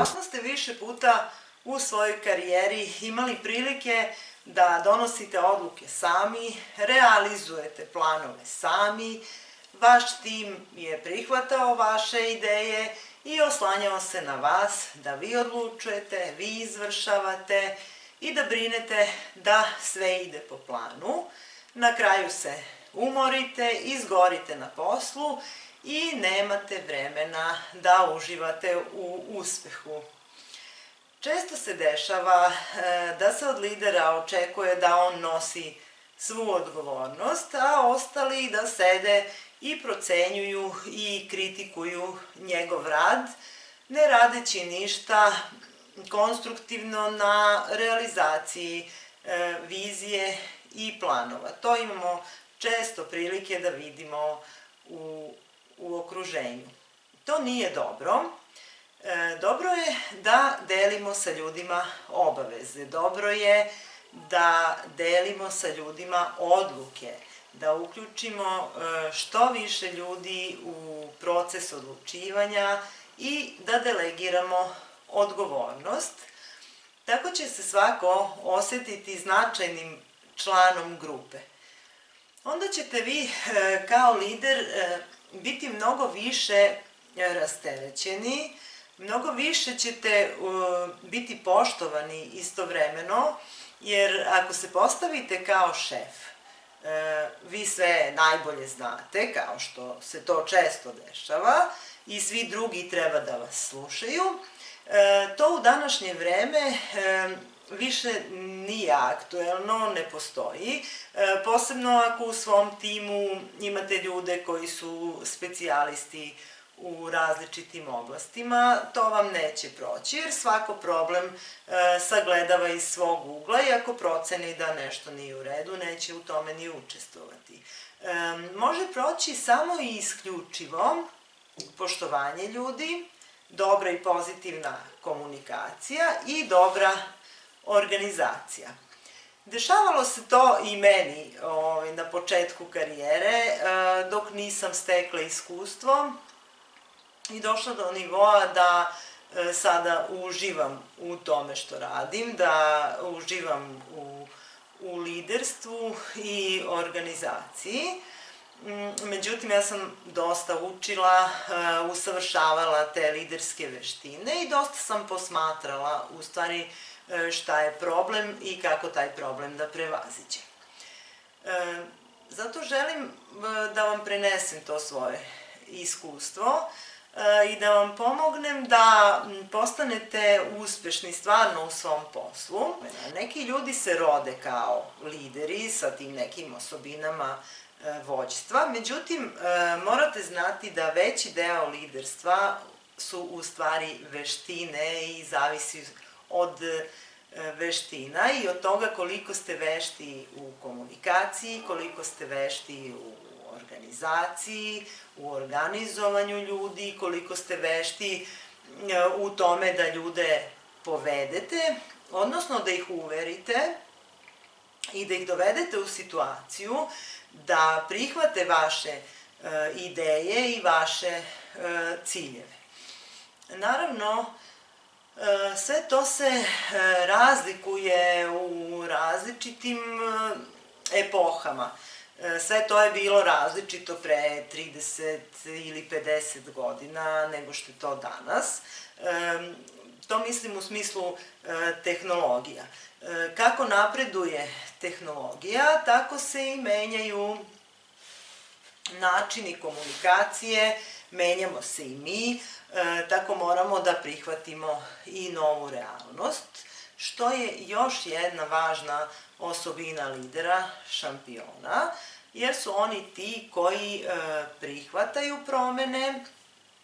Verovatno ste više puta u svojoj karijeri imali prilike da donosite odluke sami, realizujete planove sami, vaš tim je prihvatao vaše ideje i oslanjao se na vas da vi odlučujete, vi izvršavate i da brinete da sve ide po planu. Na kraju se umorite, izgorite na poslu i nemate vremena da uživate u uspehu. Često se dešava da se od lidera očekuje da on nosi svu odgovornost, a ostali da sede i procenjuju i kritikuju njegov rad, ne radeći ništa konstruktivno na realizaciji vizije i planova. To imamo često prilike da vidimo u okruženju. To nije dobro. Dobro je da delimo sa ljudima obaveze, dobro je da delimo sa ljudima odluke, da uključimo što više ljudi u proces odlučivanja i da delegiramo odgovornost. Tako će se svako osetiti značajnim članom grupe. Onda ćete vi kao lider biti mnogo više rasterećeni, mnogo više ćete biti poštovani istovremeno, jer ako se postavite kao šef, vi sve najbolje znate, kao što se to često dešava, i svi drugi treba da vas slušaju, to u današnje vreme više nije aktuelno, ne postoji, posebno ako u svom timu imate ljude koji su specijalisti u različitim oblastima, to vam neće proći, jer svako problem sagledava iz svog ugla i ako proceni da nešto nije u redu, neće u tome ni učestvovati. Može proći samo i isključivo poštovanje ljudi, dobra i pozitivna komunikacija i dobra organizacija. Dešavalo se to i meni na početku karijere, dok nisam stekla iskustvo i došla do nivoa da sada uživam u tome što radim, da uživam u liderstvu i organizaciji. Međutim, ja sam dosta učila, usavršavala te liderske veštine i dosta sam posmatrala u stvari šta je problem i kako taj problem da prevaziđem. Zato želim da vam prenesem to svoje iskustvo i da vam pomognem da postanete uspešni stvarno u svom poslu. Neki ljudi se rode kao lideri sa tim nekim osobinama vođstva, međutim morate znati da veći deo liderstva su u stvari veštine i zavisi od veština i od toga koliko ste vešti u komunikaciji, koliko ste vešti u organizaciji, u organizovanju ljudi, koliko ste vešti u tome da ljude povedete, odnosno da ih uverite i da ih dovedete u situaciju da prihvate vaše ideje i vaše ciljeve. Naravno, sve to se razlikuje u različitim epohama. Sve to je bilo različito pre 30 ili 50 godina nego što je to danas. To mislim u smislu tehnologija. Kako napreduje tehnologija, tako se i menjaju načini komunikacije, menjamo se i mi, tako moramo da prihvatimo i novu realnost, što je još jedna važna osobina lidera, šampiona, jer su oni ti koji prihvataju promene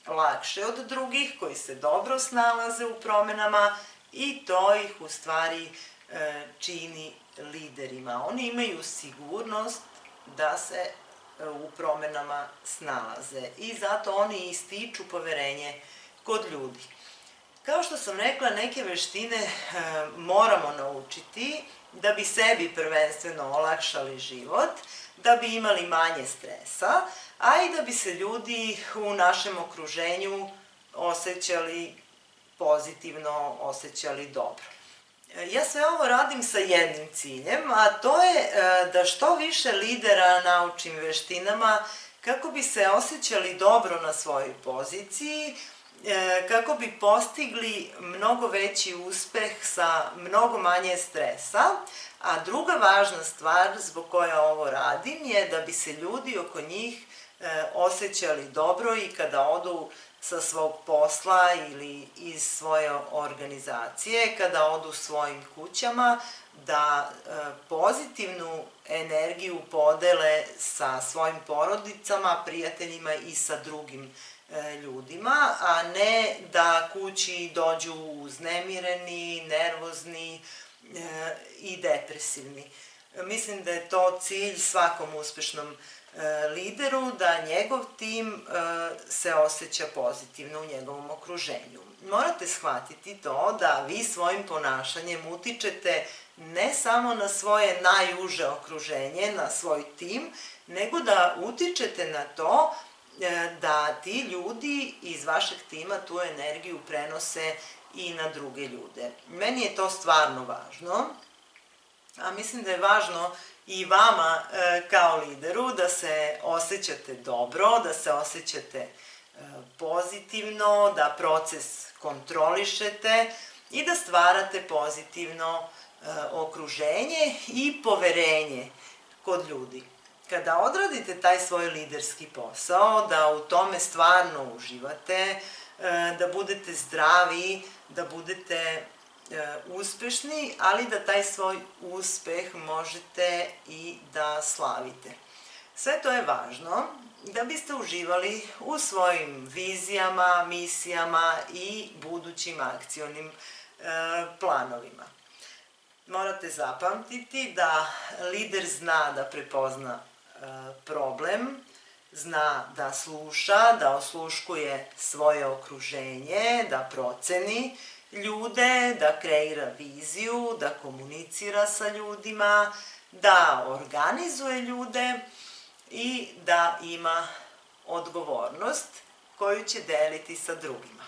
lakše od drugih, koji se dobro snalaze u promenama i to ih u stvari čini liderima. Oni imaju sigurnost da se u promenama snalaze i zato oni ističu poverenje kod ljudi. Kao što sam rekla, neke veštine moramo naučiti da bi sebi prvenstveno olakšali život, da bi imali manje stresa, a i da bi se ljudi u našem okruženju osjećali pozitivno osjećali dobro. Ja sve ovo radim sa jednim ciljem, a to je da što više lidera naučim veštinama kako bi se osjećali dobro na svojoj poziciji, kako bi postigli mnogo veći uspeh sa mnogo manje stresa, a druga važna stvar zbog koje ovo radim je da bi se ljudi oko njih osjećali dobro i kada odu sa svog posla ili iz svoje organizacije, kada odu svojim kućama, da pozitivnu energiju podele sa svojim porodicama, prijateljima i sa drugim ljudima, a ne da kući dođu uznemireni, nervozni i depresivni. Mislim da je to cilj svakom uspešnom lideru, da njegov tim se osjeća pozitivno u njegovom okruženju. Morate shvatiti to da vi svojim ponašanjem utičete ne samo na svoje najuže okruženje, na svoj tim, nego da utičete na to da ti ljudi iz vašeg tima tu energiju prenose i na druge ljude. Meni je to stvarno važno, a mislim da je važno i vama kao lideru da se osjećate dobro, da se osjećate pozitivno, da proces kontrolišete i da stvarate pozitivno okruženje i poverenje kod ljudi. Kada odradite taj svoj liderski posao, da u tome stvarno uživate, da budete zdravi, da budete uspešni, ali da taj svoj uspeh možete i da slavite. Sve to je važno da biste uživali u svojim vizijama, misijama i budućim akcionim planovima. Morate zapamtiti da lider zna da prepozna problem, zna da sluša, da osluškuje svoje okruženje, da proceni ljude, da kreira viziju, da komunicira sa ljudima, da organizuje ljude i da ima odgovornost koju će deliti sa drugima.